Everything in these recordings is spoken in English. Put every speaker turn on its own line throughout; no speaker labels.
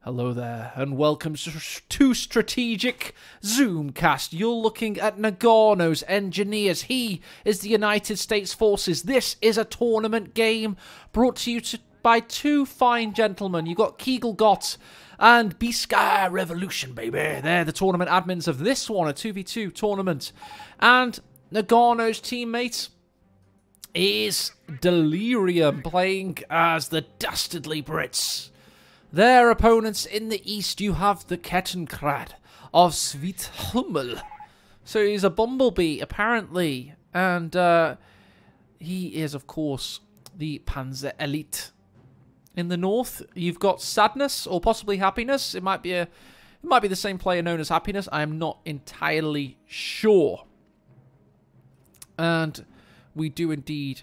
Hello there, and welcome to Strategic Zoomcast. You're looking at Noggano's engineers. He is the United States Forces. This is a tournament game brought to you by two fine gentlemen. You got CoH1 and CoH1 Revolution, baby. They're the tournament admins of this one, a 2v2 tournament. And Noggano's teammate is Delirium, playing as the Dastardly Brits. Their opponents in the east, you have the Kettenkrad of Sweet Hummel. So he's a bumblebee, apparently. And he is, of course, the Panzer Elite. In the north, you've got Sadness, or possibly Happiness. It might be the same player known as Happiness. I am not entirely sure. And we do indeed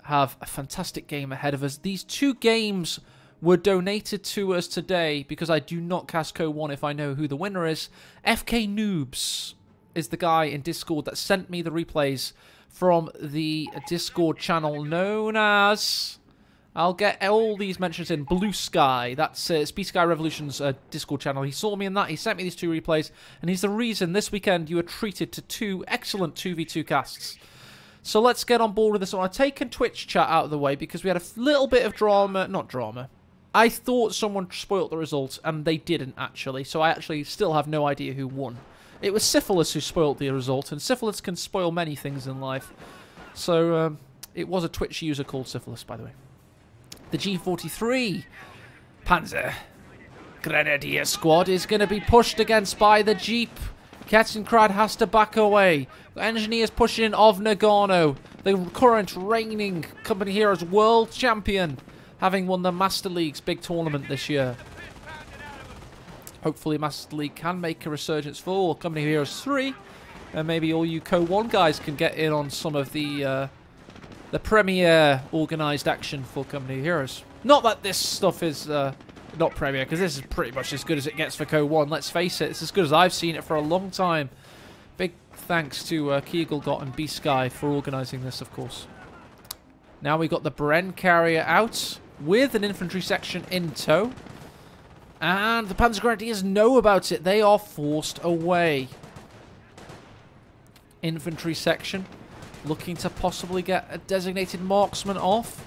have a fantastic game ahead of us. These two games were donated to us today because I do not cast CoH1 if I know who the winner is. FK Noobs is the guy in Discord that sent me the replays from the Discord channel known as... I'll get all these mentions in. Blue Sky. That's CoH1 Revolution's Discord channel. He saw me in that. He sent me these two replays. And he's the reason this weekend you were treated to two excellent 2v2 casts. So let's get on board with this one. I've taken Twitch chat out of the way because we had a little bit of drama. Not drama. I thought someone spoilt the result, and they didn't, actually. So I actually still have no idea who won. It was Syphilis who spoilt the result, and Syphilis can spoil many things in life. So it was a Twitch user called Syphilis, by the way. The G43 Panzer Grenadier squad is going to be pushed against by the Jeep. Kettenkrad has to back away. The engineers pushing in of Noggano, the current reigning Company Heroes World Champion, having won the Master League's big tournament this year. Hopefully Master League can make a resurgence for Company Heroes 3. And maybe all you CoH1 guys can get in on some of the premier organised action for Company Heroes. Not that this stuff is not premier, because this is pretty much as good as it gets for CoH1. Let's face it, it's as good as I've seen it for a long time. Big thanks to CoH1 and B-Sky for organising this, of course. Now we got the Bren carrier out with an infantry section in tow. And the Panzer Grenadiers know about it. They are forced away. Infantry section looking to possibly get a designated marksman off.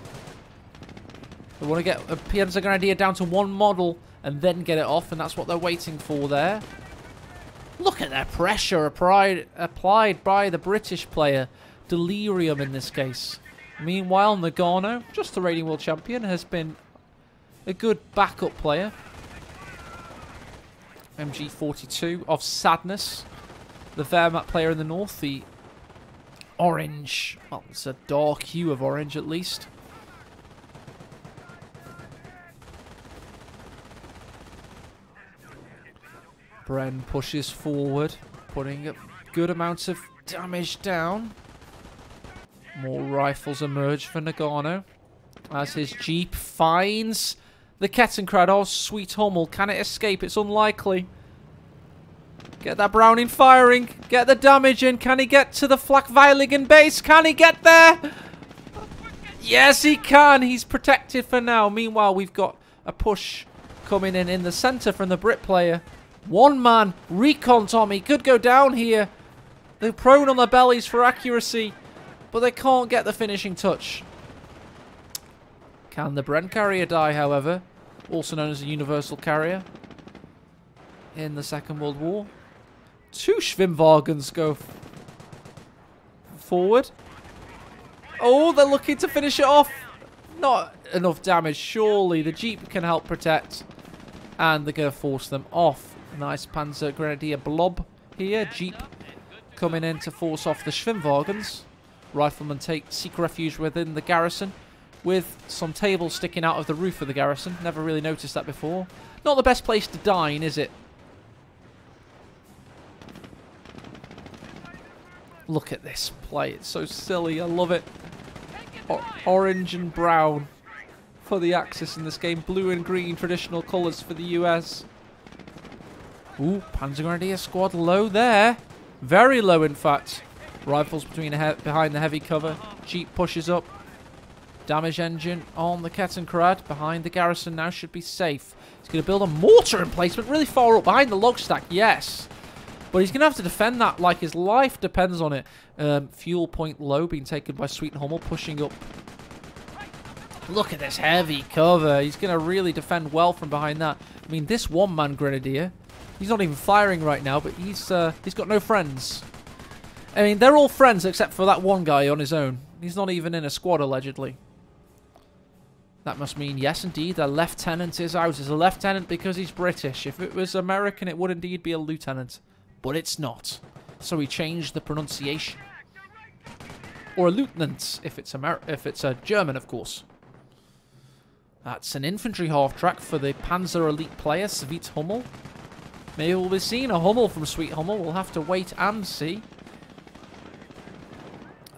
They want to get a Panzer Grenadier down to one model and then get it off, and that's what they're waiting for there. Look at that pressure applied by the British player, Delirium in this case. Meanwhile, Noggano, just the reigning world champion, has been a good backup player. MG42 of Sadness, the Wehrmacht player in the north, the orange, well, it's a dark hue of orange at least. Bren pushes forward, putting a good amount of damage down. More rifles emerge for Noggano as his Jeep finds the Kettenkrad. Oh, Sweet Hummel. Can it escape? It's unlikely. Get that Browning firing. Get the damage in. Can he get to the Flakweiligen base? Can he get there? Yes, he can. He's protected for now. Meanwhile, we've got a push coming in the center from the Brit player. One man. Recon Tommy could go down here. They're prone on their bellies for accuracy, but they can't get the finishing touch. Can the Bren carrier die, however? Also known as a universal carrier in the Second World War. Two Schwimmwagens go forward. Oh, they're looking to finish it off. Not enough damage. Surely the Jeep can help protect. And they're going to force them off. Nice Panzer Grenadier blob here. Jeep coming in to force off the Schwimmwagens. Riflemen seek refuge within the garrison with some tables sticking out of the roof of the garrison. Never really noticed that before. Not the best place to dine, is it? Look at this play. It's so silly. I love it. Orange and brown for the Axis in this game. Blue and green traditional colours for the US. Ooh, Panzer Grenadier squad low there. Very low, in fact. Rifles behind the heavy cover. Jeep pushes up. Damage engine on the Kettenkrad. Behind the garrison now, should be safe. He's going to build a mortar emplacement really far up behind the log stack, yes. But he's going to have to defend that like his life depends on it. Fuel point low being taken by Sweet Hummel, pushing up. Look at this heavy cover. He's going to really defend well from behind that. I mean, this one-man grenadier, he's not even firing right now, but he's got no friends. I mean, they're all friends except for that one guy on his own. He's not even in a squad, allegedly. That must mean, yes, indeed, the lieutenant is out. It's a lieutenant because he's British. If it was American, it would indeed be a lieutenant. But it's not. So he changed the pronunciation. Or a lieutenant, if it's a German, of course. That's an infantry half-track for the Panzer Elite player, Sweet Hummel. Maybe we'll be seeing a Hummel from Sweet Hummel. We'll have to wait and see.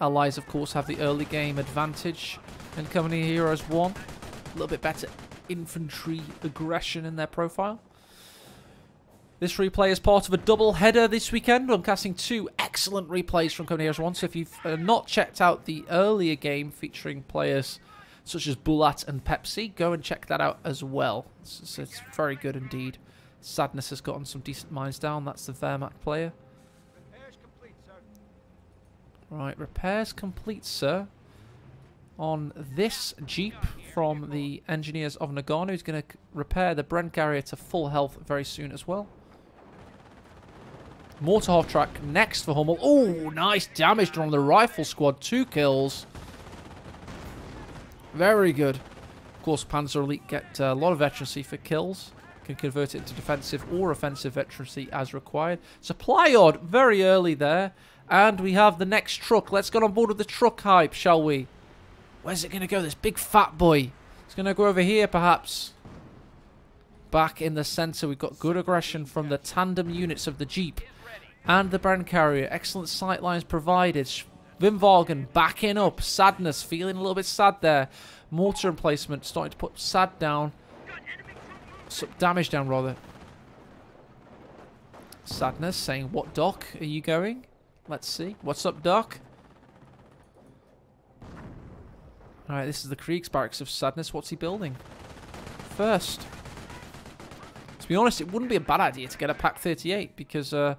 Allies, of course, have the early game advantage. And Company Heroes 1. A little bit better infantry aggression in their profile. This replay is part of a double header this weekend. I'm casting 2 excellent replays from Company Heroes 1. So if you've not checked out the earlier game featuring players such as Bulat and Pepsi, go and check that out as well. It's very good indeed. Sadness has gotten some decent mines down. That's the Wehrmacht player.
Repairs complete, sir.
Right, repairs complete, sir. On this Jeep from the engineers of Noggano, who's going to repair the Brent carrier to full health very soon as well. Mortar half track next for Hummel. Oh, nice damage on the rifle squad. 2 kills. Very good. Of course, Panzer Elite get a lot of veterancy for kills. Can convert it into defensive or offensive veterancy as required. Supply yard very early there. And we have the next truck. Let's get on board with the truck hype, shall we? Where's it going to go? This big fat boy. It's going to go over here, perhaps. Back in the center, we've got good aggression from the tandem units of the Jeep and the Brand Carrier. Excellent sight lines provided. Wimwagen backing up. Sadness, feeling a little bit sad there. Mortar emplacement, starting to put sad down. Damage down, rather. Sadness saying, what dock are you going? Let's see. What's up, doc? Alright, this is the Kriegsbarracks of Sadness. What's he building? First. To be honest, it wouldn't be a bad idea to get a Pack 38 because the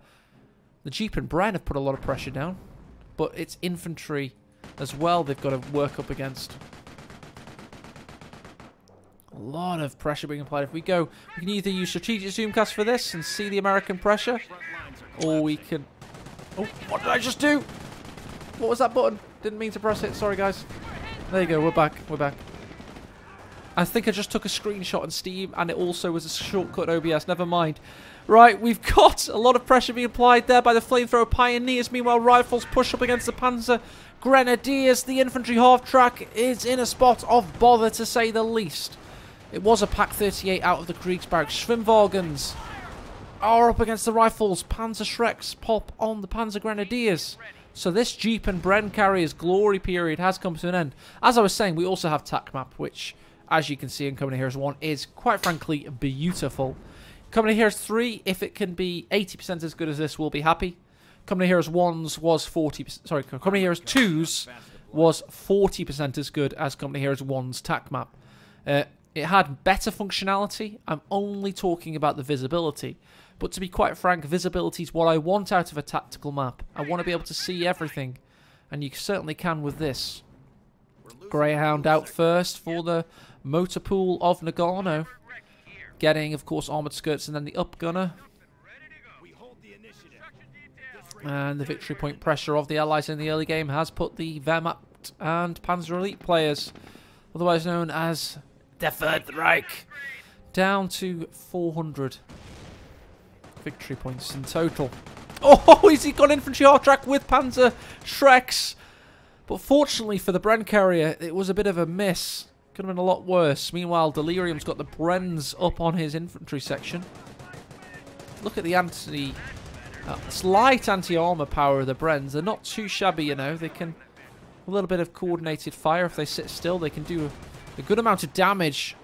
Jeep and Bren have put a lot of pressure down. But it's infantry as well they've got to work up against. A lot of pressure being applied. If we go, we can either use strategic zoomcast for this and see the American pressure, or we can... Oh, what did I just do? What was that button? Didn't mean to press it. Sorry, guys. There you go. We're back. We're back. I think I just took a screenshot on Steam, and it also was a shortcut OBS. Never mind. Right, we've got a lot of pressure being applied there by the flamethrower pioneers. Meanwhile, rifles push up against the Panzer Grenadiers. The infantry half-track is in a spot of bother, to say the least. It was a Pack 38 out of the Kriegsbarracks. Schwimmwagens are up against the rifles. Panzer Shreks pop on the Panzer Grenadiers. So this Jeep and Bren carrier's glory period has come to an end. As I was saying, we also have TAC map, which, as you can see in Company Heroes 1, is quite frankly beautiful. Company Heroes 3, if it can be 80% as good as this, we'll be happy. Company Heroes 1's was 40%. Sorry, Company Heroes 2's was 40% as good as Company Heroes 1's TAC map. It had better functionality. I'm only talking about the visibility. But to be quite frank, visibility is what I want out of a tactical map. I want to be able to see everything. And you certainly can with this. Greyhound out first for the motor pool of Noggano. Getting, of course, armoured skirts and then the upgunner. And the victory point pressure of the Allies in the early game has put the Wehrmacht and Panzer Elite players, otherwise known as the Third Reich, down to 400 victory points in total. Oh, he's got infantry half-track with Panzer Shreks. But fortunately for the Bren carrier, it was a bit of a miss. Could have been a lot worse. Meanwhile, Delirium's got the Brens up on his infantry section. Look at the slight anti-armor power of the Brens. They're not too shabby, you know. They can... A little bit of coordinated fire. If they sit still, they can do a good amount of damage.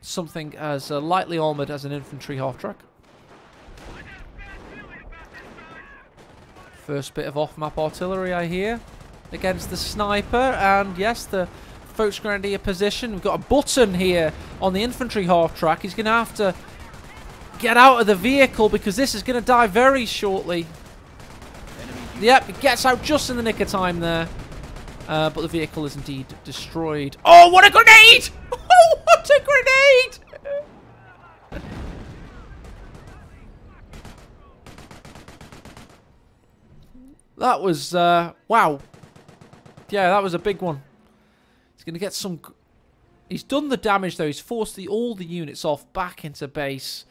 Something as lightly armored as an infantry half-track. First bit of off-map artillery, I hear, against the sniper. And yes, the Volksgrenadier position. We've got a button here on the infantry half track. He's going to have to get out of the vehicle because this is going to die very shortly. Yep, he gets out just in the nick of time there. But the vehicle is indeed destroyed. Oh, what a grenade! Oh, what a grenade! That was, wow. Yeah, that was a big one. He's going to get some... He's done the damage, though. He's forced all the units off back into base.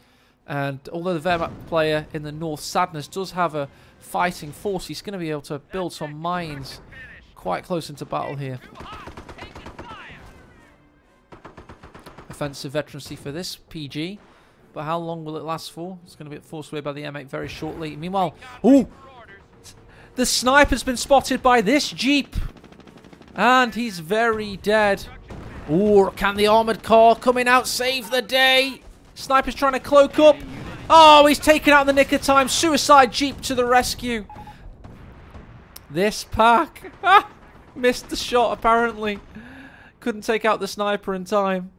And although the Wehrmacht player in the north, Sadness, does have a fighting force, he's going to be able to build some mines quite close into battle here. Offensive veterancy for this PG. But how long will it last for? It's going to be forced away by the M8 very shortly. Meanwhile, ooh! The sniper's been spotted by this Jeep. And he's very dead. Ooh, can the armoured car coming out save the day? Sniper's trying to cloak up. Oh, he's taken out in the nick of time. Suicide Jeep to the rescue. This pack. Missed the shot, apparently. Couldn't take out the sniper in time.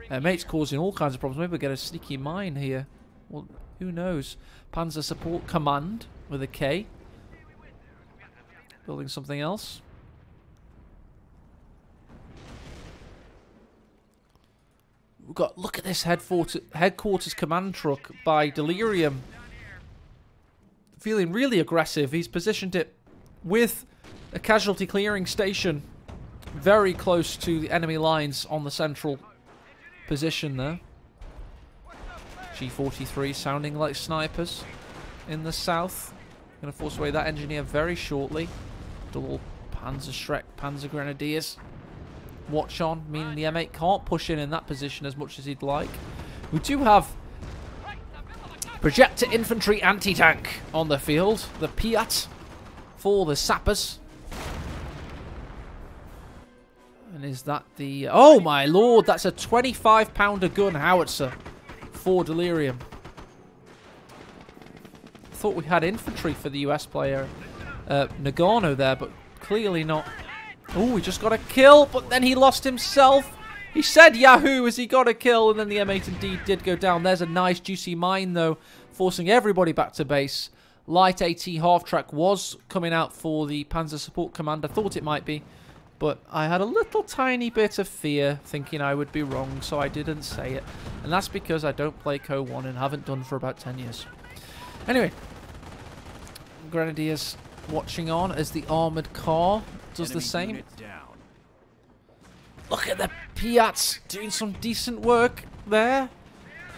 Mate's causing all kinds of problems. Maybe we'll get a sneaky mine here. Well, who knows? Panzer Support Command with a K. Building something else. We've got, look at this headquarters command truck by Delirium. Feeling really aggressive. He's positioned it with a casualty clearing station very close to the enemy lines on the central position there. G43 sounding like snipers in the south. Going to force away that engineer very shortly. Double Panzer Grenadiers. Watch on, meaning the M8 can't push in that position as much as he'd like. We do have projector infantry anti-tank on the field. The Piat for the sappers. And is that the... Oh my lord, that's a 25-pounder gun howitzer for Delirium. Thought we had infantry for the US player Noggano there, but clearly not. Oh, he just got a kill, but then he lost himself. He said Yahoo as he got a kill, and then the M8 indeed did go down. There's a nice juicy mine, though, forcing everybody back to base. Light AT half-track was coming out for the Panzer Support Command. I thought it might be, but I had a little tiny bit of fear, thinking I would be wrong, so I didn't say it. And that's because I don't play CoH1 and haven't done for about 10 years. Anyway, Grenadiers watching on as the armoured car does the same. Look at the Piats doing some decent work there.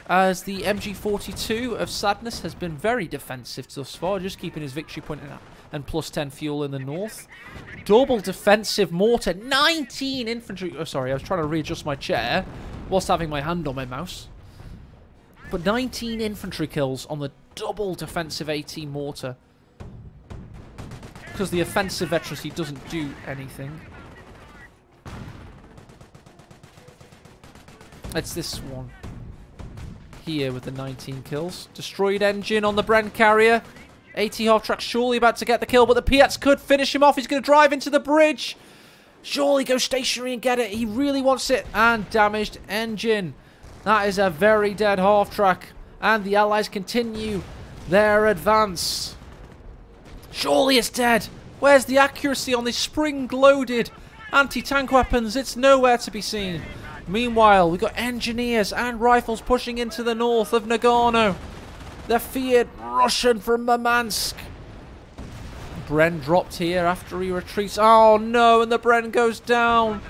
As the MG42 of Sadness has been very defensive thus far, just keeping his victory point and plus 10 fuel in the north. Double defensive mortar, 19 infantry. Oh, sorry, I was trying to readjust my chair whilst having my hand on my mouse. But 19 infantry kills on the double defensive AT mortar. Because the offensive veterancy doesn't do anything. It's this one here with the 19 kills. Destroyed engine on the Bren carrier. AT half-track surely about to get the kill, but the Piats could finish him off. He's going to drive into the bridge. Surely go stationary and get it. He really wants it. And damaged engine. That is a very dead half-track. And the Allies continue their advance. Surely it's dead. Where's the accuracy on these spring-loaded anti-tank weapons? It's nowhere to be seen. Meanwhile, we've got engineers and rifles pushing into the north of Noggano. The feared Russian from Murmansk. Bren dropped here after he retreats. Oh no, and the Bren goes down.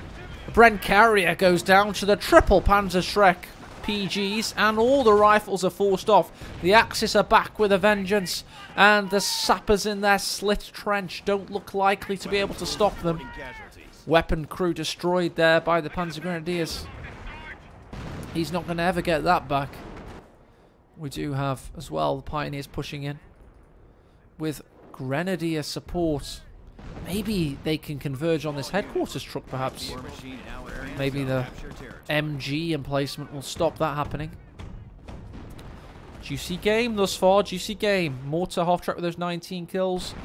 The Bren carrier goes down to the triple Panzer Shrek PGs, and all the rifles are forced off. The Axis are back with a vengeance, and the sappers in their slit trench don't look likely to be able to stop them. Weapon crew destroyed there by the Panzer Grenadiers. He's not going to ever get that back. We do have, as well, the Pioneers pushing in with Grenadier support. Maybe they can converge on this headquarters truck, perhaps. Maybe the MG emplacement will stop that happening. Juicy game thus far, juicy game. Mortar half-track with those 19 kills.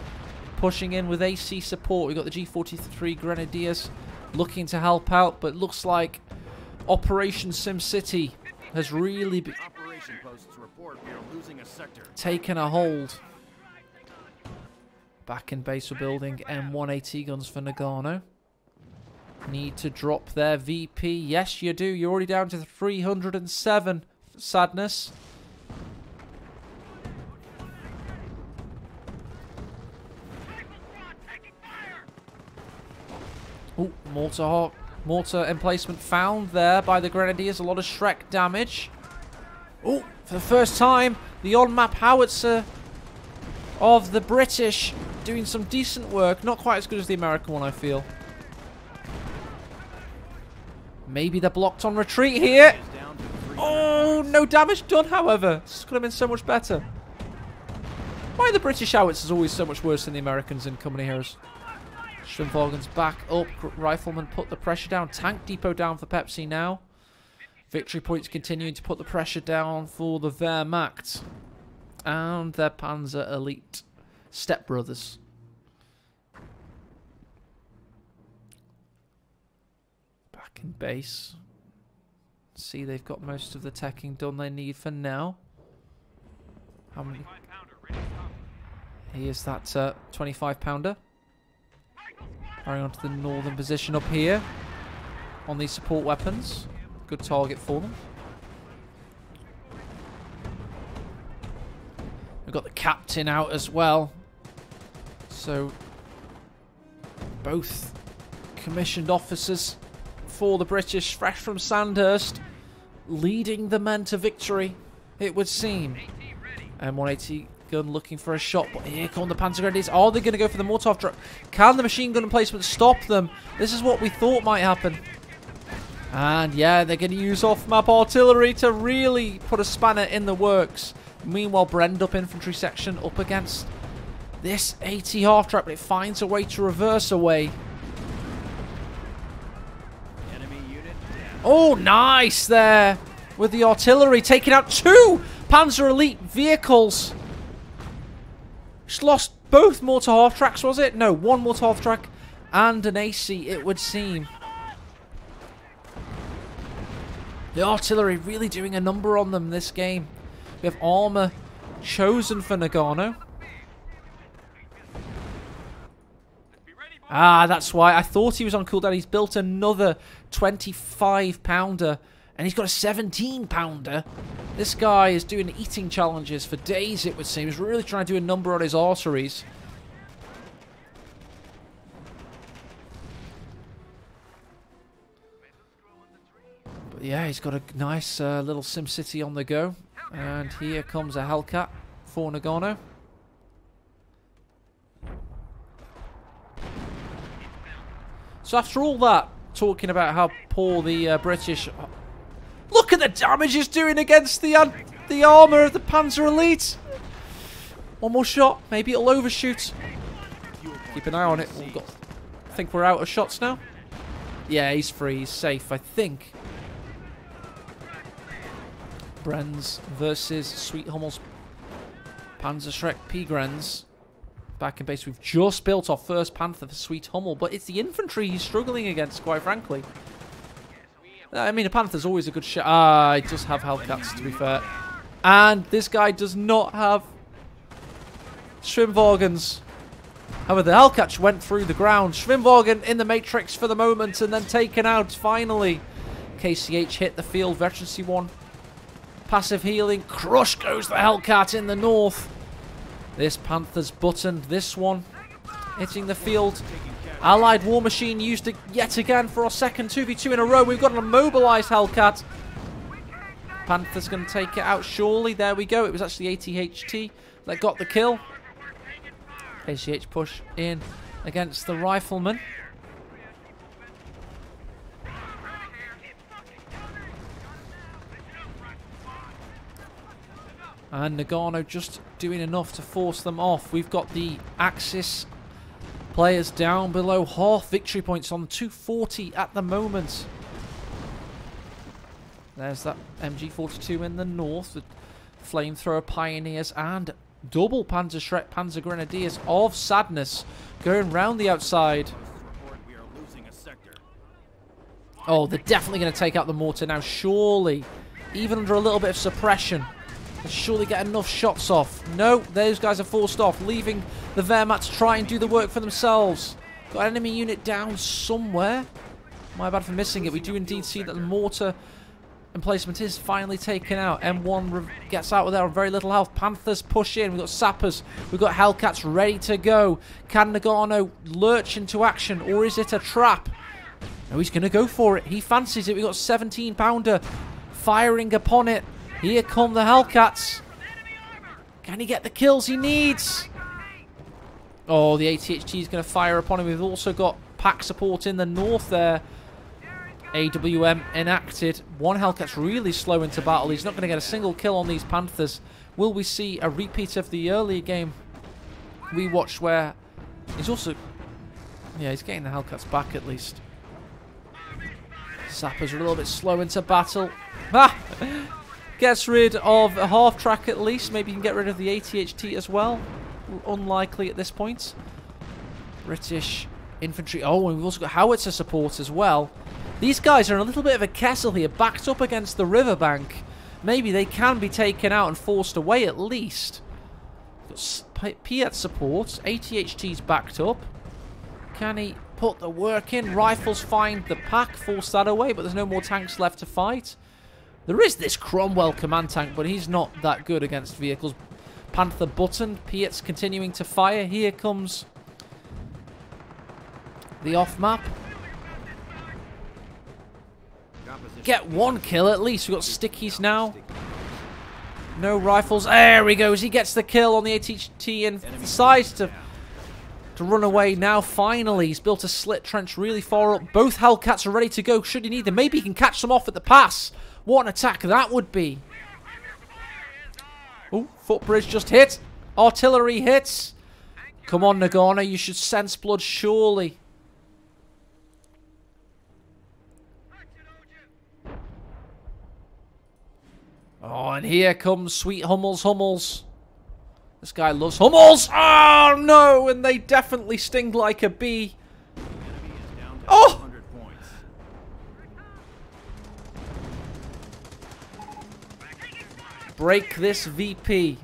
Pushing in with AC support. We've got the G43 Grenadiers. looking to help out, but looks like Operation SimCity has really
Operation posts report we are losing a sector.
taken a hold. Back in base, we're building M1AT guns for Noggano. Need to drop their VP. Yes, you do. You're already down to 307. Sadness. Oh, mortar emplacement found there by the Grenadiers. A lot of Shrek damage. Oh, for the first time, the on-map howitzer of the British doing some decent work. Not quite as good as the American one, I feel. Maybe they're blocked on retreat here. Oh, no damage done, however. This could have been so much better. Why are the British howitzers always so much worse than the Americans in Company Heroes? Schwimmwagen's back up. Rifleman put the pressure down. Tank depot down for Pepsi now. Victory points continuing to put the pressure down for the Wehrmacht. And their Panzer Elite stepbrothers. Back in base. See, they've got most of the teching done they need for now. How many? Here's that 25 pounder. Carrying on to the northern position up here on these support weapons. Good target for them. We've got the captain out as well. So both commissioned officers for the British, fresh from Sandhurst, leading the men to victory, it would seem. M180 gun looking for a shot, but here come the Panzer Grenadiers. Are they going to go for the Mortov truck? Can the machine gun emplacement stop them? This is what we thought might happen. And yeah, they're going to use off-map artillery to really put a spanner in the works. Meanwhile, Brendup infantry section up against this AT half-track, but it finds a way to reverse away.
Enemy unit down.
Oh, nice there with the artillery, taking out 2 Panzer Elite vehicles. Just lost both mortar half-tracks, was it? No, 1 mortar half-track and an AC, it would seem. The artillery really doing a number on them this game. We have armor chosen for Noggano. Ah, that's why. I thought he was on cooldown. He's built another 25 pounder. And he's got a 17 pounder. This guy is doing eating challenges for days, it would seem. He's really trying to do a number on his arteries. But yeah, he's got a nice little SimCity on the go. And here comes a Hellcat for Noggano. So after all that, talking about how poor the British... Look at the damage he's doing against the armour of the Panzer Elite. One more shot. Maybe it'll overshoot. Keep an eye on it. I think we're out of shots now. Yeah, he's free. He's safe, I think. Brenz versus Sweet Hummels. Panzer Shrek P-Grens. Back in base. We've just built our first Panther for Sweet Hummel, but it's the infantry he's struggling against, quite frankly. I mean, a Panther's always a good shot. Ah, I just have Hellcats, to be fair. And this guy does not have Schwimmwagens. However, the Hellcat went through the ground. Schwimmwagen in the Matrix for the moment and then taken out, finally. KCH hit the field. Veteran C1. Passive healing. Crush goes the Hellcat in the north. This Panther's buttoned. This one hitting the field. Allied War Machine used it yet again for our second 2v2 in a row. We've got an immobilized Hellcat. Panther's going to take it out surely. There we go. It was actually ATHT that got the kill. ACH push in against the Rifleman. And Noggano just doing enough to force them off. We've got the Axis players down below half victory points on 240 at the moment. There's that MG42 in the north. The Flamethrower Pioneers and double Panzer Shrek Panzer Grenadiers of Sadness going round the outside. Oh, they're definitely going to take out the mortar now, surely. Even under a little bit of suppression. They'll surely get enough shots off. No, those guys are forced off, leaving the Wehrmacht to try and do the work for themselves. Got an enemy unit down somewhere. My bad for missing it. We do indeed see that the mortar emplacement is finally taken out. M1 gets out with there on very little health. Panthers push in. We've got sappers. We've got Hellcats ready to go. Can Noggano lurch into action, or is it a trap? No, he's going to go for it. He fancies it. We've got 17-pounder firing upon it. Here come the Hellcats. Can he get the kills he needs? Oh, the ATHT is going to fire upon him. We've also got pack support in the north there. AWM enacted. One Hellcat's really slow into battle. He's not going to get a single kill on these Panthers. Will we see a repeat of the earlier game we watched where he's also... Yeah, he's getting the Hellcats back at least. Sappers are a little bit slow into battle. Ah! Gets rid of a half track at least. Maybe you can get rid of the ATHT as well. Unlikely at this point. British infantry. Oh, and we've also got howitzer support as well. These guys are in a little bit of a kessel here, backed up against the riverbank. Maybe they can be taken out and forced away at least. Piat support. ATHT's backed up. Can he put the work in? Rifles find the pack, force that away, but there's no more tanks left to fight. There is this Cromwell command tank, but he's not that good against vehicles. Panther buttoned. Piat's continuing to fire. Here comes the off-map. Get one kill at least. We've got stickies now. No rifles. There he goes. He gets the kill on the ATHT and decides to run away now. Finally, he's built a slit trench really far up. Both Hellcats are ready to go should he need them. Maybe he can catch them off at the pass. What an attack that would be. Oh, footbridge just hit. Artillery hits. Come on, Noggano. You should sense blood, surely. Oh, and here comes sweet Hummels. This guy loves Hummels. Oh, no. And they definitely sting like a bee. Oh! Break this VP.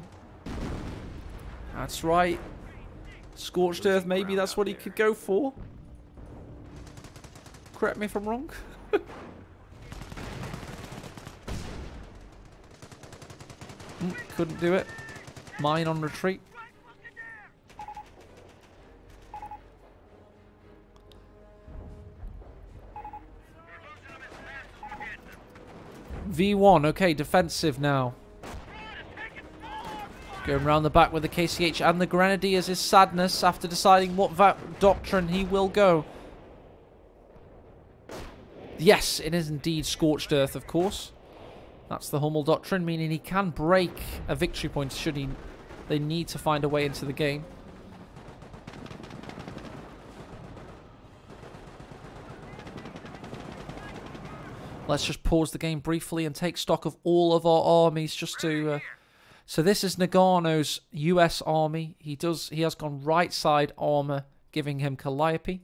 That's right. Scorched Earth, maybe that's what he could go for. Correct me if I'm wrong. Couldn't do it. Mine on retreat. V1, okay, defensive now. Going around the back with the KCH and the Grenadiers is Sadness after deciding what doctrine he will go. Yes, it is indeed Scorched Earth, of course. That's the Hummel doctrine, meaning he can break a victory point should they need to find a way into the game. Let's just pause the game briefly and take stock of all of our armies just to... So this is Noggano's US army. He has gone right side armor, giving him Calliope.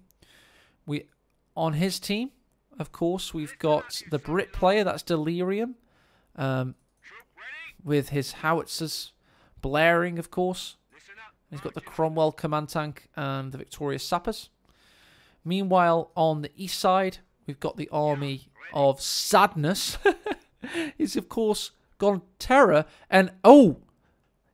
On his team, of course, we've got the Brit player, that's Delirium. With his howitzers blaring, of course. He's got the Cromwell command tank and the Victorious Sappers. Meanwhile, on the east side, we've got the army of Sadness. He's, of course, gone Terror. And, oh,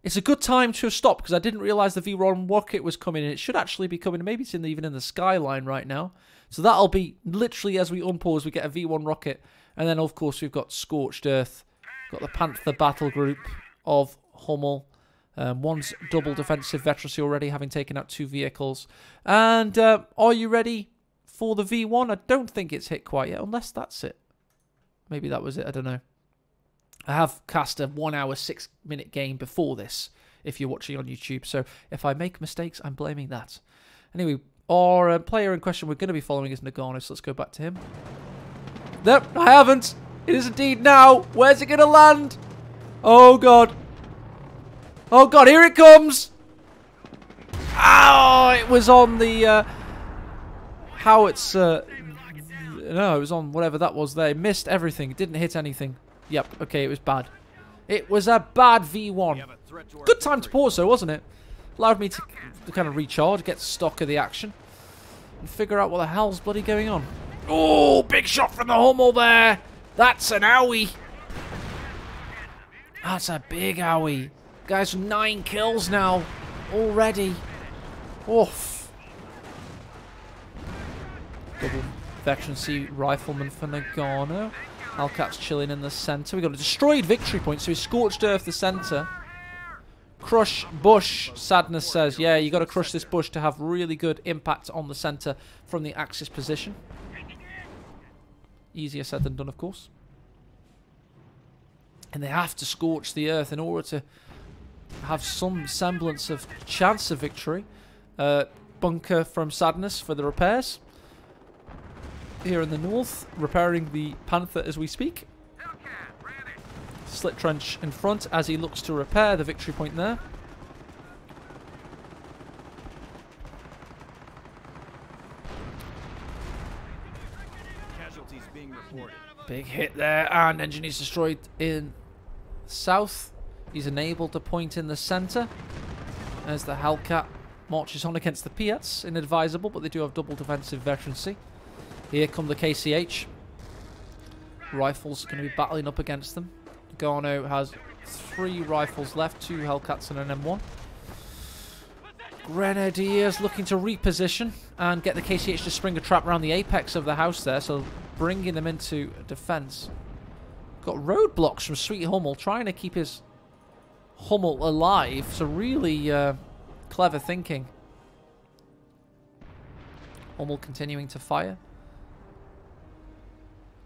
it's a good time to stop because I didn't realize the V1 rocket was coming in. It should actually be coming. Maybe it's even in the skyline right now. So that'll be literally as we unpause, we get a V1 rocket. And then, of course, we've got Scorched Earth. Got the Panther battle group of Hummel. One's double defensive veterancy already, having taken out 2 vehicles. And are you ready for the V1? I don't think it's hit quite yet, unless that's it. Maybe that was it, I don't know. I have cast a 1 hour, 6 minute game before this, if you're watching on YouTube. So if I make mistakes, I'm blaming that. Anyway, our player in question we're going to be following is Noggano, so let's go back to him. Nope, I haven't. It is indeed now. Where's it going to land? Oh, God. Oh, God, here it comes. Oh, it was on the howitzer No, it was on whatever that was there. It missed everything. It didn't hit anything. Yep, okay, it was bad. It was a bad V1. Good time to pause, though, wasn't it? Allowed me to kind of recharge, get stock of the action, and figure out what the hell's bloody going on. Oh, big shot from the Hummel there. That's an owie. That's a big owie. Guys, 9 kills now already. Oof. Double Veteran C Rifleman for Noggano. Hellcat's chilling in the centre. We got a destroyed victory point, so he scorched earth the centre. Crush bush, Sadness says. Yeah, you got to crush this bush to have really good impact on the centre from the Axis position. Easier said than done, of course. And they have to scorch the earth in order to have some semblance of chance of victory. Bunker from Sadness for the repairs. Here in the north, repairing the Panther as we speak. Slit trench in front as he looks to repair the victory point there.
Casualties being reported.
Big hit there, and engineers destroyed in south. He's enabled to point in the centre as the Hellcat marches on against the Piats. Inadvisable, but they do have double defensive veterancy. Here come the KCH. Rifles going to be battling up against them. Noggano has 3 rifles left, 2 Hellcats and an M1. Grenadiers looking to reposition and get the KCH to spring a trap around the apex of the house there, so bringing them into defence. Got roadblocks from Sweet Hummel, trying to keep his Hummel alive, so really clever thinking. Hummel continuing to fire.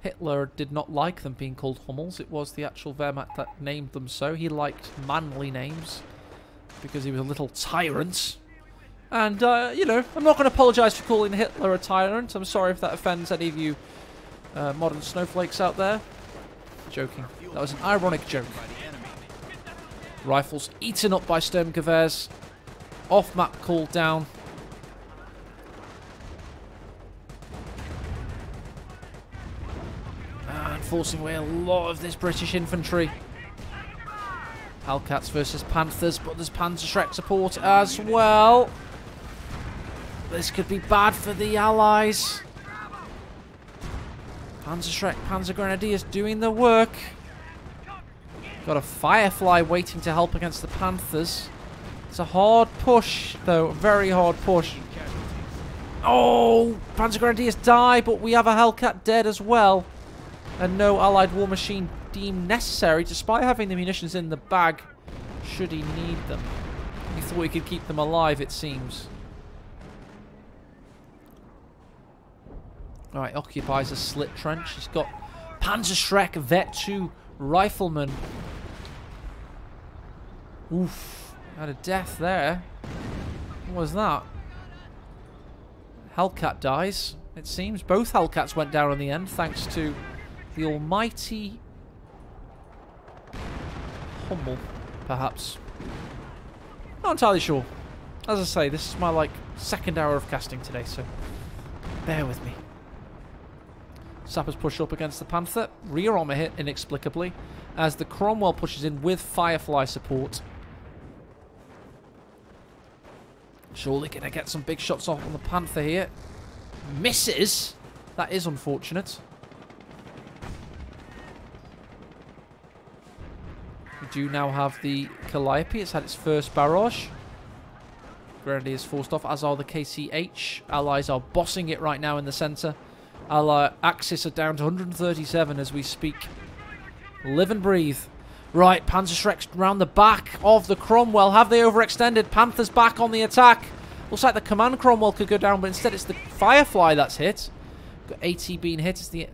Hitler did not like them being called Hummels. It was the actual Wehrmacht that named them so. He liked manly names because he was a little tyrant. And, you know, I'm not going to apologise for calling Hitler a tyrant. I'm sorry if that offends any of you modern snowflakes out there. Joking. That was an ironic joke. Rifles eaten up by Sturmgewehrs. Off-map called down. Forcing away a lot of this British infantry. Hellcats versus Panthers, but there's Panzerschreck support as well. This could be bad for the Allies. Panzerschreck, Panzer Grenadiers doing the work. Got a Firefly waiting to help against the Panthers. It's a hard push, though. A very hard push. Oh, Panzer Grenadiers die, but we have a Hellcat dead as well. And no Allied war machine deemed necessary, despite having the munitions in the bag, should he need them. He thought he could keep them alive, it seems. Alright, occupies a slit trench. He's got Panzerschreck Vet 2 Rifleman. Oof. Had a death there. What was that? Hellcat dies, it seems. Both Hellcats went down in the end, thanks to the almighty Hummel, perhaps. Not entirely sure. As I say, this is my, like, 2nd hour of casting today, so bear with me. Sappers push up against the Panther. Rear armor hit, inexplicably, as the Cromwell pushes in with Firefly support. Surely gonna get some big shots off on the Panther here. Misses! That is unfortunate. We do now have the Calliope. It's had its first barrage. Grenadiers forced off, as are the KCH. Allies are bossing it right now in the centre. Our Axis are down to 137 as we speak. Live and breathe. Right, Panzerschreck's round the back of the Cromwell. Have they overextended? Panther's back on the attack. Looks like the command Cromwell could go down, but instead it's the Firefly that's hit. Got AT being hit. It's the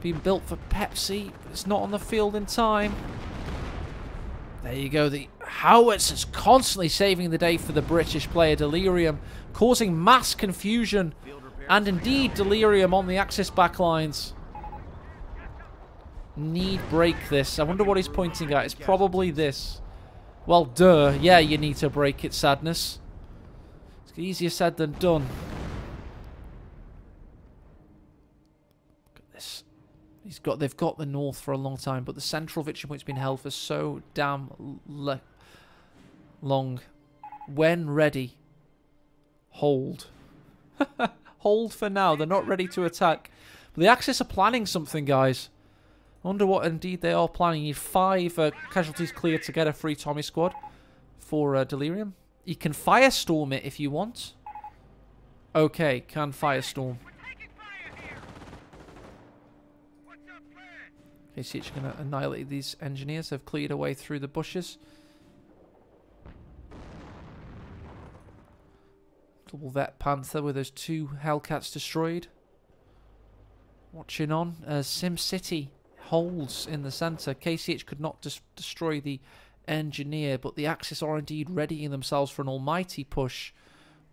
being built for Pepsi, but it's not on the field in time. There you go. The howitzers constantly saving the day for the British player Delirium, causing mass confusion. And indeed, Delirium on the Axis backlines. Need break this. I wonder what he's pointing at. It's probably this. Well, duh. Yeah, you need to break it, Sadness. It's easier said than done. They've got the north for a long time, but the central victory point's been held for so damn long. When ready, hold. Hold for now. They're not ready to attack. But the Axis are planning something, guys. I wonder what indeed they are planning. You need 5 casualties cleared to get a free Tommy squad for Delirium. You can firestorm it if you want. Okay, can firestorm. CoH going to annihilate these engineers. They've cleared away through the bushes. Double Vet Panther with those 2 Hellcats destroyed. Watching on as SimCity holds in the centre. CoH could not destroy the engineer, but the Axis are indeed readying themselves for an almighty push.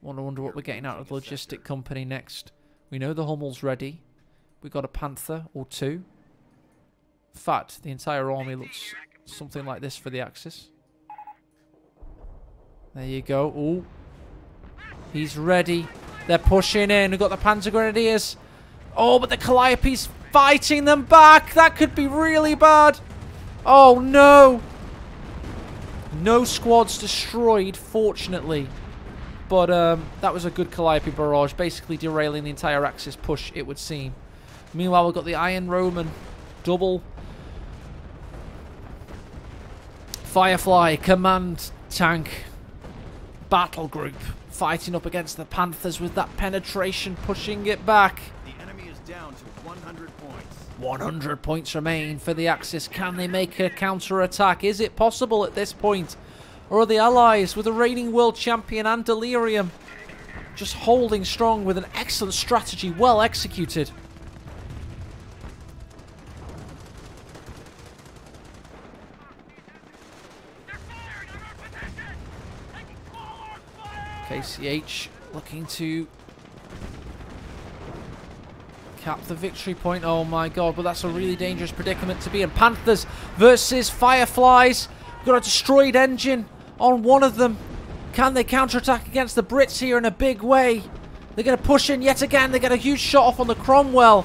I wonder what we're getting out of the logistic company next. We know the Hummel's ready. We've got a Panther or 2. In fact, the entire army looks something like this for the Axis. There you go. Ooh. He's ready. They're pushing in. We've got the Panzer Grenadiers. Oh, but the Calliope's fighting them back. That could be really bad. Oh, no. No squads destroyed, fortunately. But that was a good Calliope barrage, basically derailing the entire Axis push, it would seem. Meanwhile, we've got the Iron Roman double Firefly command tank battle group fighting up against the Panthers with that penetration, pushing it back.
The enemy is down to 100 points.
100 points remain for the Axis. Can they make a counter-attack? Is it possible at this point? Or are the Allies, with the reigning world champion and Delirium, just holding strong with an excellent strategy, well executed? CoH looking to cap the victory point. Oh my god, but that's a really dangerous predicament to be in. Panthers versus Fireflies. We've got a destroyed engine on one of them. Can they counterattack against the Brits here in a big way? They're going to push in yet again. They get a huge shot off on the Cromwell.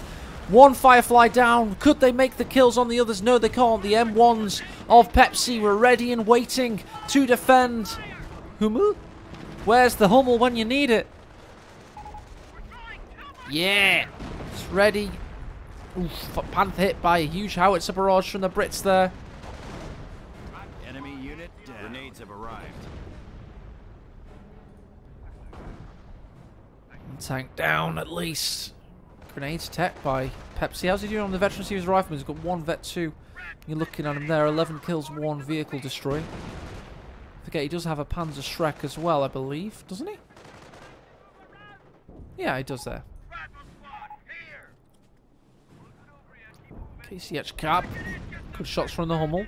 1 Firefly down. Could they make the kills on the others? No, they can't. The M1s of Pepsi were ready and waiting to defend. Hummel? Where's the Hummel when you need it? Yeah. It's ready. Oof, Panther hit by a huge howitzer barrage from the Brits there.
Enemy unit down. Grenades have arrived.
Tank down at least. Grenades tech by Pepsi. How's he doing on the veteran series rifleman? He's got 1 vet 2. You're looking at him there. 11 kills, 1 vehicle destroyed. Forget he does have a Panzer Shrek as well, I believe, doesn't he? Yeah, he does there. CoH cap. Good shots from the Hummel.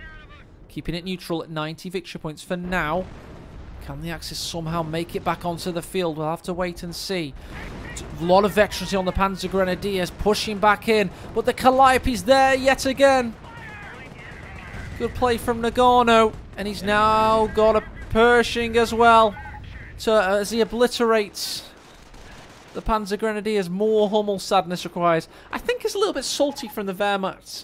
Keeping it neutral at 90 victory points for now. Can the Axis somehow make it back onto the field? We'll have to wait and see. A lot of veterancy on the Panzer Grenadiers, pushing back in. But the Calliope's there yet again. Good play from Noggano. And he's now got a Pershing as well. So as he obliterates the Panzer Grenadiers, more Hummel sadness requires. I think it's a little bit salty from the Wehrmacht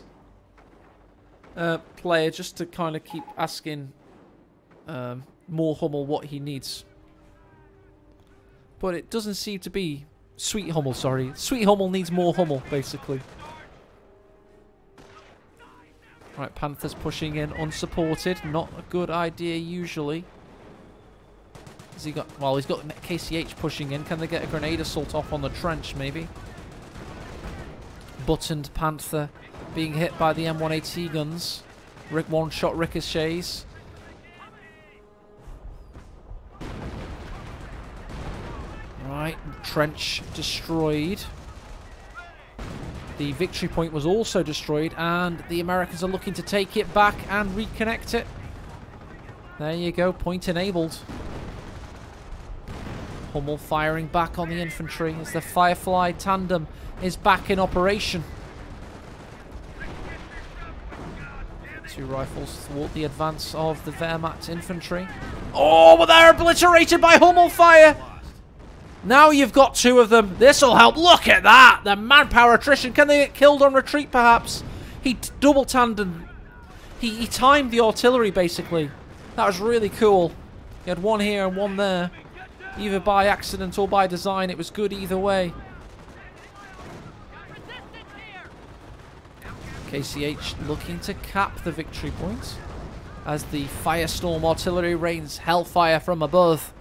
player just to kind of keep asking more Hummel what he needs. But it doesn't seem to be Sweet Hummel, sorry. Sweet Hummel needs more Hummel, basically. Right, Panthers pushing in unsupported. Not a good idea usually. Has he got... Well, he's got CoH pushing in. Can they get a grenade assault off on the trench, maybe? Buttoned Panther being hit by the M1AT guns. One-shot ricochets. Right, trench destroyed. The victory point was also destroyed, and the Americans are looking to take it back and reconnect it. There you go, point enabled. Hummel firing back on the infantry as the Firefly tandem is back in operation. 2 rifles thwart the advance of the Wehrmacht infantry. Oh, but they're obliterated by Hummel fire! Now you've got 2 of them. This'll help. Look at that. The manpower attrition. Can they get killed on retreat, perhaps? He double tandem. He timed the artillery, basically. That was really cool. He had 1 here and 1 there. Either by accident or by design. It was good either way. KCH looking to cap the victory points as the Firestorm artillery rains hellfire from above.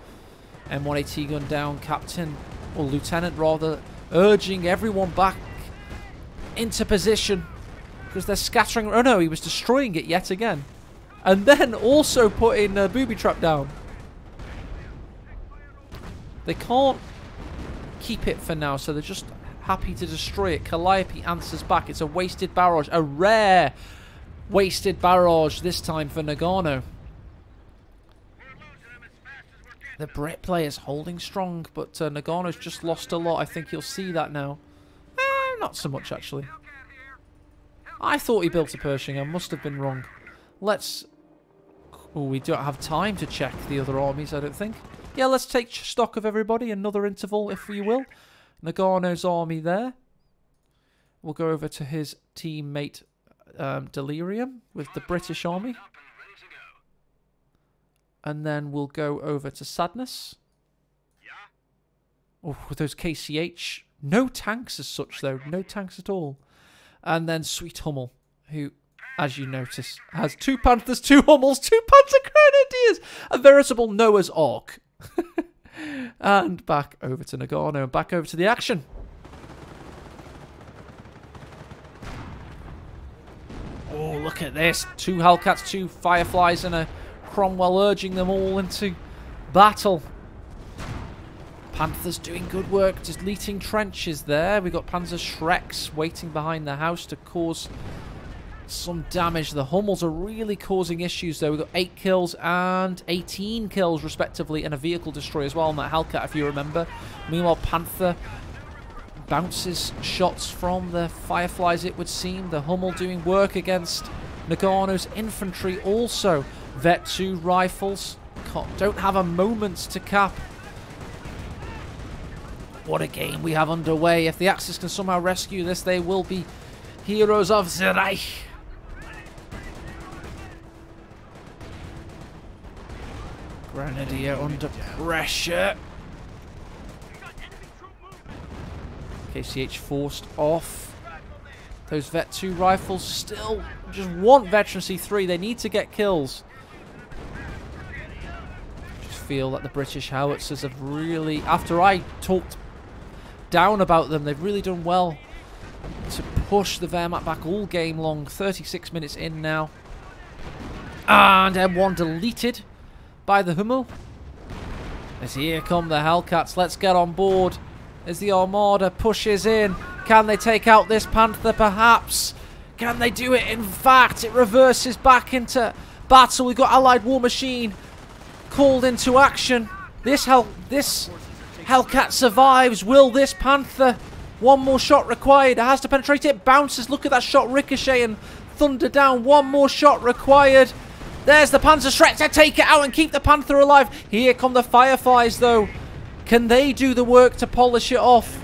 M1AT gun down, captain, or lieutenant rather, urging everyone back into position because they're scattering. Oh no, he was destroying it yet again. And then also putting a booby trap down. They can't keep it for now, so they're just happy to destroy it. Calliope answers back. It's a wasted barrage, a rare wasted barrage this time for Noggano. The Brit player's holding strong, but Noggano's just lost a lot. I think you'll see that now. Not so much, actually. I thought he built a Pershing. I must have been wrong. Let's... Oh, we don't have time to check the other armies, I don't think. Yeah, let's take stock of everybody. Another interval, if you will. Noggano's army there. We'll go over to his teammate Delirium with the British army. And then we'll go over to Sadness. Oh, with those KCH. No tanks as such, though. No tanks at all. And then Sweet Hummel, who, as you notice, has 2 Panthers, 2 Hummels, 2 Panzer Grenadiers. A veritable Noah's Ark. And back over to Noggano and back over to the action. Oh, look at this. 2 Hellcats, 2 Fireflies, and a Cromwell urging them all into battle. Panthers doing good work, deleting trenches there. We've got Panzer Shreks waiting behind the house to cause some damage. The Hummels are really causing issues, though. We've got 8 kills and 18 kills, respectively, and a vehicle destroy as well on that Hellcat, if you remember. Meanwhile, Panther bounces shots from the Fireflies, it would seem. The Hummel doing work against Noggano's infantry also. Vet 2 rifles don't have a moment to cap. What a game we have underway. If the Axis can somehow rescue this, they will be heroes of the Reich. Grenadier under pressure. KCH forced off. Those Vet 2 rifles still just want Veterancy 3. They need to get kills. Just feel that the British howitzers have really, after I talked down about them, they've really done well to push the Wehrmacht back all game long. 36 minutes in now. And M1 deleted by the Hummel. As here come the Hellcats. Let's get on board. As the Armada pushes in. Can they take out this Panther? Perhaps. Can they do it? In fact, it reverses back into battle. We've got Allied War Machine called into action. This Hellcat survives. Will this Panther? 1 more shot required. It has to penetrate it. Bounces. Look at that shot ricochet and thunder down. 1 more shot required. There's the Panzer Shrek to take it out and keep the Panther alive. Here come the Fireflies, though. Can they do the work to polish it off?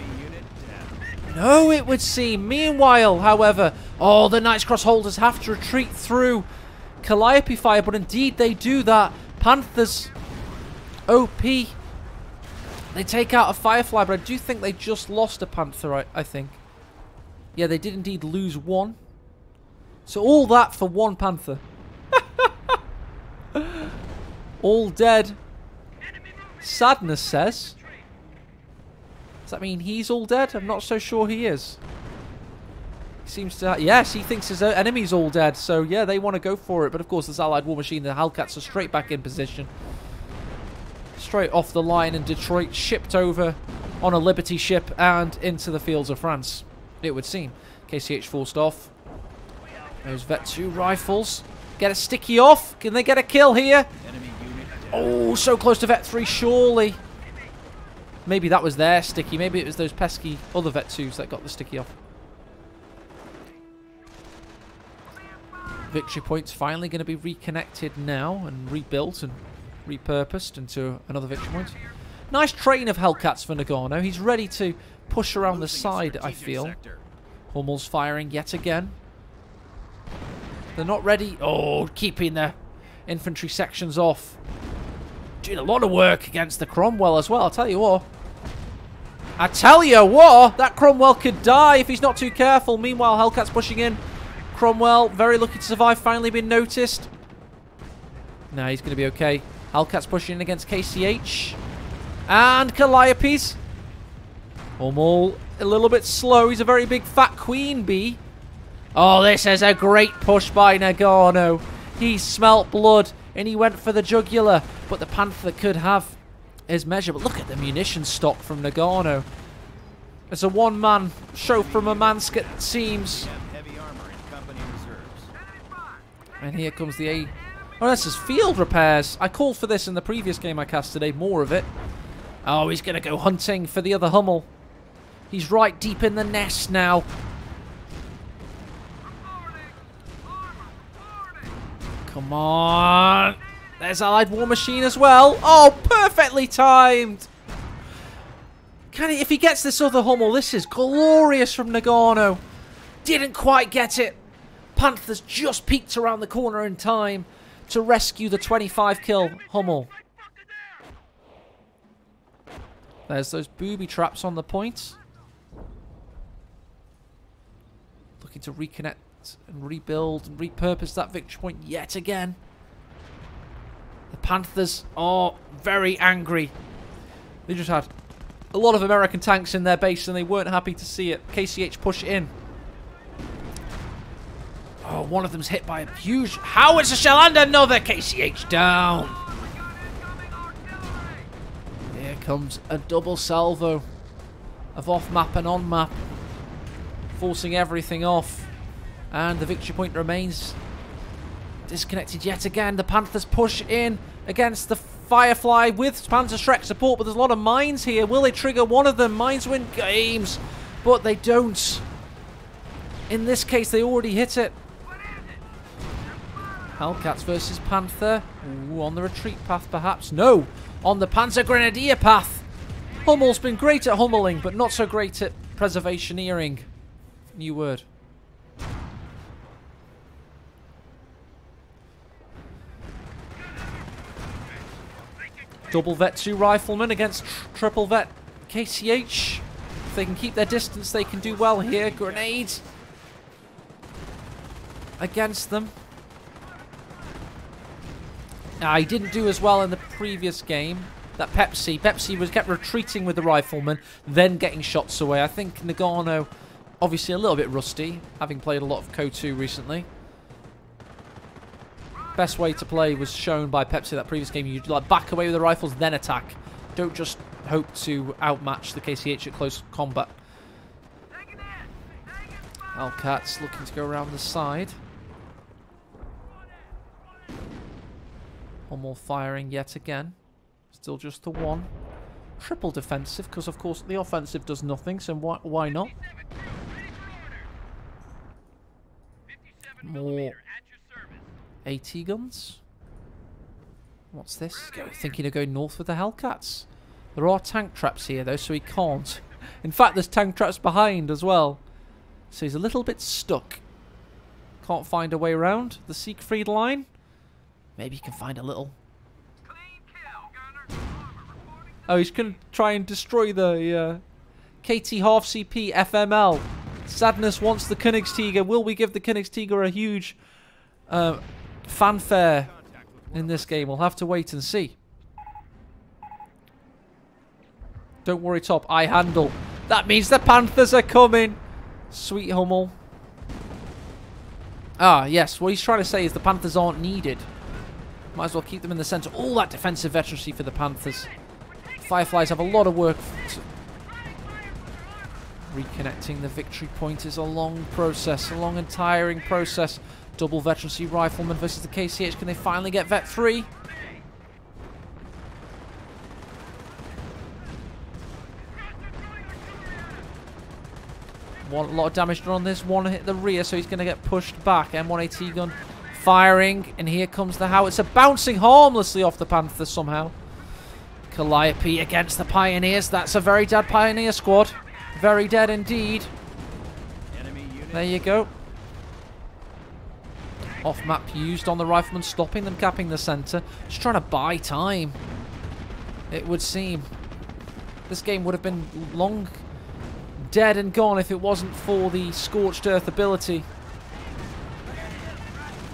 No, it would seem. Meanwhile, however, oh, the Knight's Cross holders have to retreat through Calliope fire, but indeed they do that. Panthers, OP. They take out a Firefly, but I do think they just lost a Panther, I think. Yeah, they did indeed lose 1. So all that for 1 Panther. All dead. Sadness says. Does that mean he's all dead? I'm not so sure he is. He seems to... Yes, he thinks his enemy's all dead. So, yeah, they want to go for it. But, of course, this Allied War Machine, the Hellcats are straight back in position. Straight off the line in Detroit. Shipped over on a Liberty ship and into the fields of France, it would seem. KCH forced off. Those Vet 2 rifles. Get a sticky off. Can they get a kill here? Oh, so close to Vet 3, surely. Maybe that was their sticky. Maybe it was those pesky other Vet 2s that got the sticky off. Victory points finally going to be reconnected now and rebuilt and repurposed into another victory point. Nice train of Hellcats for Noggano. He's ready to push around the side, I feel. Hummels firing yet again. They're not ready. Oh, keeping the infantry sections off. Doing a lot of work against the Cromwell as well, I'll tell you what. That Cromwell could die if he's not too careful. Meanwhile, Hellcat's pushing in. Cromwell, very lucky to survive, finally been noticed. No, he's going to be okay. Hellcat's pushing in against KCH. And Calliope's. Hummel, a little bit slow. He's a very big fat queen bee. Oh, this is a great push by Noggano. He smelt blood and he went for the jugular. But the Panther could have his measure. But look at the munition stock from Noggano. It's a one-man show from Murmansk, it seems. And here comes the A. Oh, this is field repairs. I called for this in the previous game I cast today. More of it. Oh, he's going to go hunting for the other Hummel. He's right deep in the nest now. Come on. There's Allied War Machine as well. Oh, perfectly timed. If he gets this other Hummel, this is glorious from Noggano. Didn't quite get it. Panthers just peeked around the corner in time to rescue the 25-kill Hummel. There's those booby traps on the point. Looking to reconnect and rebuild and repurpose that victory point yet again. The Panthers are very angry. They just had a lot of American tanks in their base and they weren't happy to see it. KCH push in. Oh, one of them's hit by a huge howitzer shell and another. KCH down. Here comes a double salvo of off-map and on-map, forcing everything off. And the victory point remains disconnected yet again. The Panthers push in against the Firefly with Panzerschreck support, but there's a lot of mines here. Will they trigger one of them? Mines win games, but they don't. In this case, they already hit it. Hellcats versus Panther. Ooh, on the retreat path, perhaps. No, on the Panzer Grenadier path. Hummel's been great at hummeling, but not so great at preservationeering. New word. Double Vet 2 Riflemen against Triple Vet KCH. If they can keep their distance, they can do well here. Grenades against them. Now, he didn't do as well in the previous game. That Pepsi was kept retreating with the Riflemen, then getting shots away. I think Noggano, obviously a little bit rusty, having played a lot of CoH1 recently. Best way to play was shown by Pepsi that previous game. You'd like back away with the rifles, then attack. Don't just hope to outmatch the KCH at close combat. Hellcats looking to go around the side. Hummel firing yet again. Still just the one. Triple defensive, because of course the offensive does nothing, so why not? More AT guns. What's this? Thinking of going north with the Hellcats. There are tank traps here though, so he can't. In fact, there's tank traps behind as well. So he's a little bit stuck. Can't find a way around the Siegfried line. Maybe he can find a little. Oh, he's going to try and destroy the KT half CP FML. Sadness wants the Königstiger. Will we give the Königstiger a huge fanfare in this game? We'll have to wait and see. Don't worry, Top. I handle. That means the Panthers are coming. Sweet Hummel. Ah, yes. What he's trying to say is the Panthers aren't needed. Might as well keep them in the centre. All that defensive veterancy for the Panthers. Fireflies have a lot of work. Reconnecting the victory point is a long process. A long and tiring process. Double veterancy Rifleman versus the KCH. Can they finally get Vet 3? A lot of damage done on this. One hit the rear, so he's going to get pushed back. M1AT gun firing, and here comes the howitzer, bouncing harmlessly off the Panther somehow. Calliope against the Pioneers. That's a very dead Pioneer squad. Very dead indeed.
Enemy unit.
There you go. Off-map used on the Riflemen, stopping them capping the centre. Just trying to buy time, it would seem. This game would have been long dead and gone if it wasn't for the Scorched Earth ability.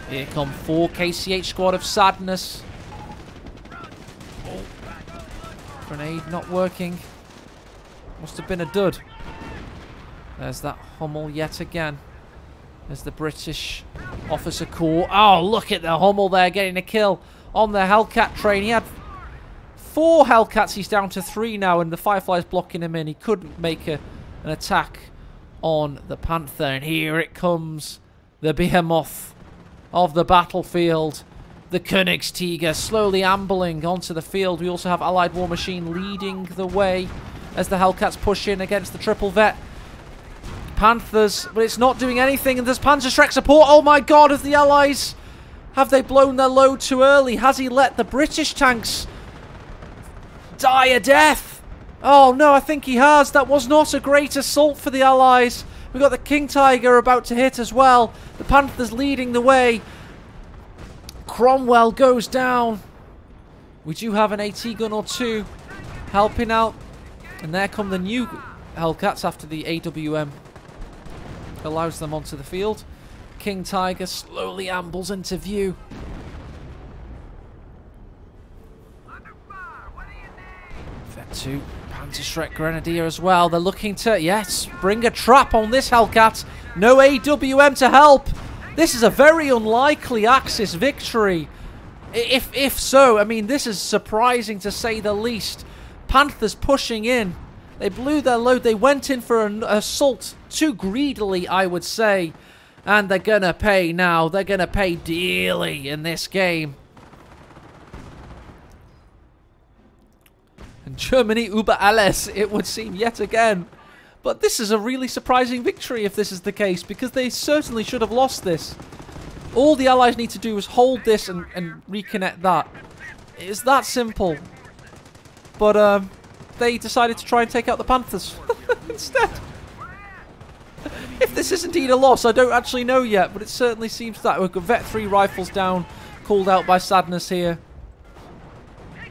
Here come 4 KCH squad of sadness. Oh. Grenade not working. Must have been a dud. There's that Hummel yet again. There's the British Officer Corps. Oh, look at the Hummel there getting a kill on the Hellcat train. He had 4 Hellcats. He's down to 3 now, and the Firefly's blocking him in. He couldn't make an attack on the Panther. And here it comes. The Behemoth of the battlefield. The Königstiger slowly ambling onto the field. We also have Allied War Machine leading the way as the Hellcats push in against the Triple Vet. Panthers, but it's not doing anything, and there's Panzerschreck support. Oh my god, of the Allies, have they blown their load too early? Has he let the British tanks die a death? Oh no, I think he has. That was not a great assault for the Allies. We've got the King Tiger about to hit as well. The Panthers leading the way. Cromwell goes down. We do have an AT gun or 2 helping out, and there come the new Hellcats after the AWM allows them onto the field. King Tiger slowly ambles into view. Vet 2, Panzerschreck Grenadier as well. They're looking to, yes, bring a trap on this Hellcat. No AWM to help. This is a very unlikely Axis victory. If so, I mean, this is surprising to say the least. Panthers pushing in. They blew their load. They went in for an assault too greedily, I would say. And they're going to pay now. They're going to pay dearly in this game. And Germany über alles, it would seem, yet again. But this is a really surprising victory if this is the case, because they certainly should have lost this. All the Allies need to do is hold this and reconnect that. It's that simple. But, they decided to try and take out the Panthers instead. If this is indeed a loss, I don't actually know yet, but it certainly seems that. We've got Vet 3 rifles down, called out by Sadness here.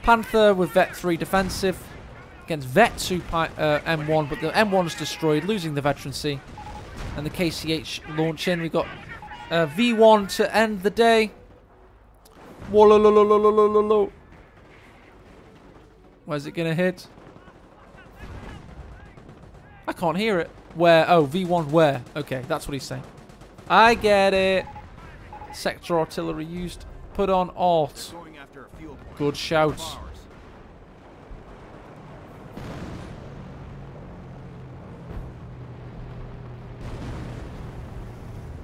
Panther with Vet 3 defensive against Vet 2 M1, but the M1's destroyed, losing the veterancy. And the KCH launch in. We've got V1 to end the day. Whoa, where's it going to hit? I can't hear it. Where? Oh, V1 where? Okay, that's what he's saying. I get it. Sector artillery used. Put on alt. Good shout.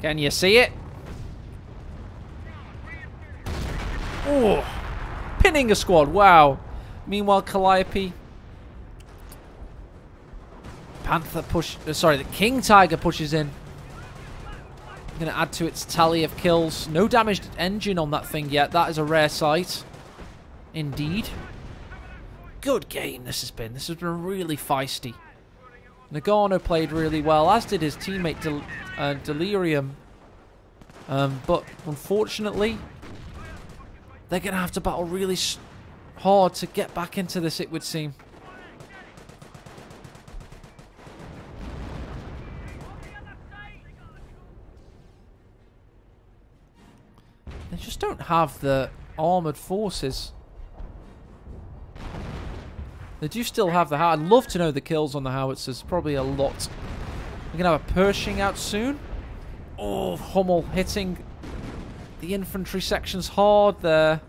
Can you see it? Oh, pinning a squad. Wow. Meanwhile, Calliope. Panther push. Sorry, the King Tiger pushes in. Going to add to its tally of kills. No damaged engine on that thing yet. That is a rare sight. Indeed. Good game this has been. This has been really feisty. Noggano played really well, as did his teammate Delirium. But unfortunately, they're going to have to battle really hard to get back into this, it would seem. They just don't have the armoured forces. They do still have the I'd love to know the kills on the howitzers. Probably a lot. We're going to have a Pershing out soon. Oh, Hummel hitting the infantry sections hard there.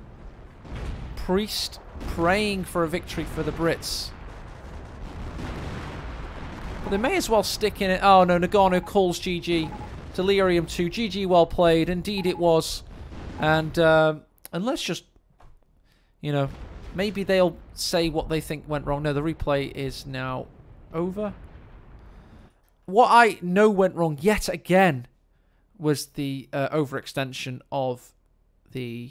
Priest praying for a victory for the Brits. But they may as well stick in it. Oh no, Noggano calls GG. Delirium 2. GG, well played. Indeed it was. And let's just, you know, maybe they'll say what they think went wrong. No, the replay is now over. What I know went wrong yet again was the overextension of the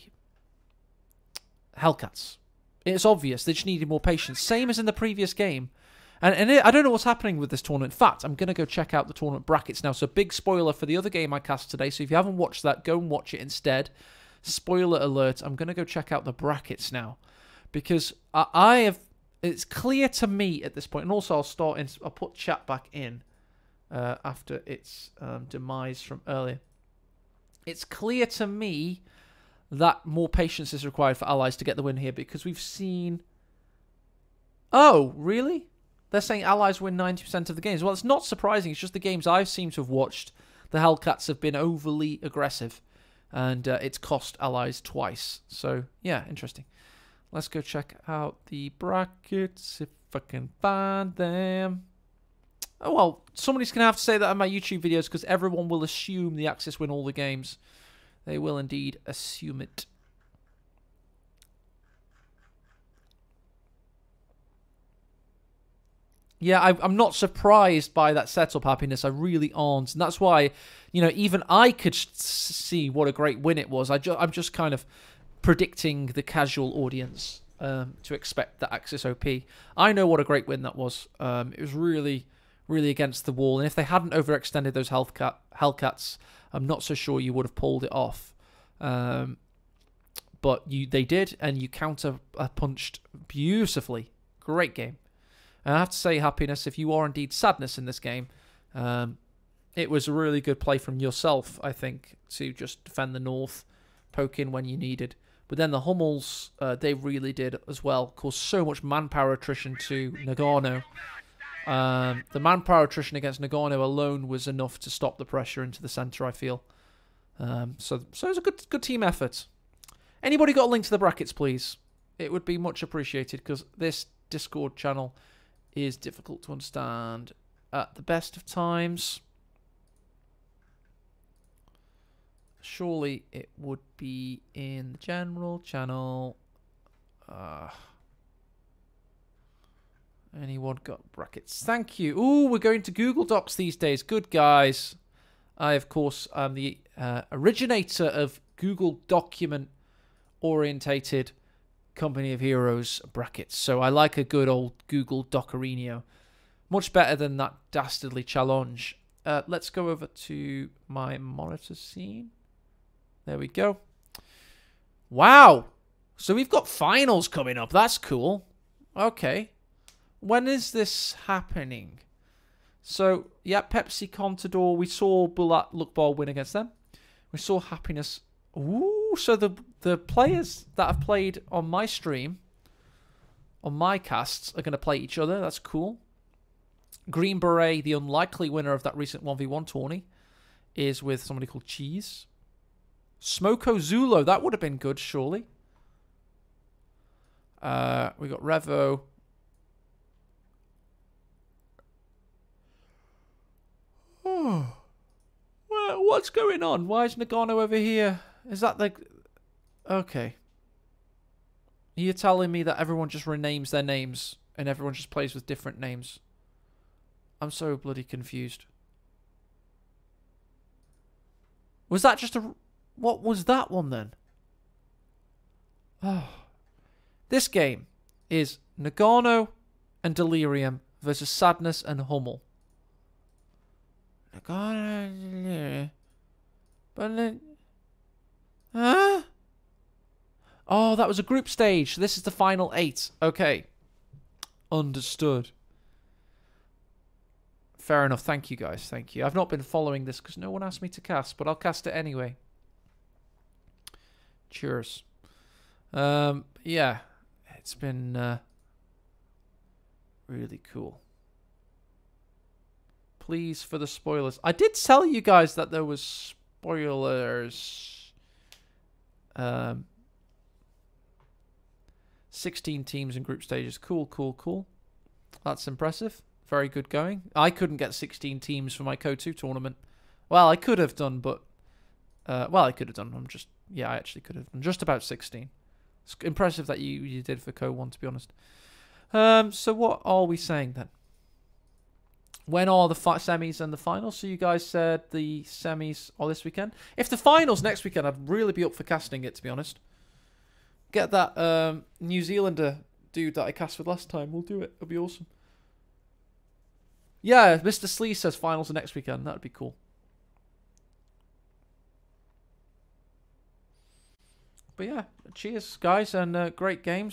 Hellcats. It's obvious. They just needed more patience. Same as in the previous game. I don't know what's happening with this tournament. In fact, I'm going to go check out the tournament brackets now. So big spoiler for the other game I cast today. So if you haven't watched that, go and watch it instead. Spoiler alert. I'm going to go check out the brackets now. Because it's clear to me at this point. And also I'll put chat back in after its demise from earlier. It's clear to me that more patience is required for allies to get the win here. Because we've seen... Oh, really? They're saying allies win 90% of the games. Well, it's not surprising. It's just the games I've seemed to have watched. The Hellcats have been overly aggressive. And it's cost allies twice. So, yeah, interesting. Let's go check out the brackets if I can find them. Oh, well, somebody's going to have to say that on my YouTube videos because everyone will assume the Axis win all the games. They will indeed assume it. Yeah, I'm not surprised by that setup, Happiness. I really aren't. And that's why, even I could see what a great win it was. I'm just kind of predicting the casual audience to expect the Axis OP. I know what a great win that was. It was really, really against the wall. And if they hadn't overextended those Hellcats, I'm not so sure you would have pulled it off. But they did, and you counter-punched beautifully. Great game. And I have to say, Happiness, if you are indeed Sadness in this game, it was a really good play from yourself, I think, to just defend the north, poke in when you needed. But then the Hummels, they really did as well, cause so much manpower attrition to Noggano. The manpower attrition against Noggano alone was enough to stop the pressure into the centre, I feel. So it was a good team effort. Anybody got a link to the brackets, please? It would be much appreciated, because this Discord channel is difficult to understand at the best of times. Surely it would be in the general channel. Anyone got brackets? Thank you. Ooh, we're going to Google Docs these days. Good, guys. I, of course, am the originator of Google document-orientated Company of Heroes brackets. So I like a good old Google Docerino. Much better than that dastardly challenge. Let's go over to my monitor scene. There we go. Wow. So we've got finals coming up. That's cool. Okay. When is this happening? So, yeah, Pepsi Contador. We saw Bulat Lukbar win against them. We saw Happiness. Ooh, so the players that have played on my stream, on my casts, are going to play each other. That's cool. Green Beret, the unlikely winner of that recent 1v1 tourney, is with somebody called Cheese. Smoko Zulo, that would have been good, surely. We got Revo. Oh. Well, what's going on? Why is Noggano over here? Is that like... Okay. You're telling me that everyone just renames their names and everyone just plays with different names. I'm so bloody confused. Was that just a... What was that one then? Oh. This game is Noggano and Delirium versus Sadness and Hummel. Noggano and Delirium. But then... Huh? Oh, that was a group stage. This is the final 8. Okay. Understood. Fair enough. Thank you, guys. Thank you. I've not been following this because no one asked me to cast, but I'll cast it anyway. Cheers. Yeah. It's been really cool. Please, for the spoilers. I did tell you guys that there was spoilers. 16 teams in group stages. Cool, cool, cool. That's impressive. Very good going. I couldn't get 16 teams for my CoH1 tournament. Well, I could have done, but... well, I could have done. Yeah, I actually could have done. Just about 16. It's impressive that you did for CoH1, to be honest. So what are we saying then? When are the semis and the finals? So you guys said the semis are this weekend. If the finals next weekend, I'd really be up for casting it, to be honest. Get that New Zealander dude that I cast with last time. We'll do it. It'll be awesome. Yeah, Mr. Slee says finals are next weekend. That'd be cool. But yeah, cheers, guys, and great games.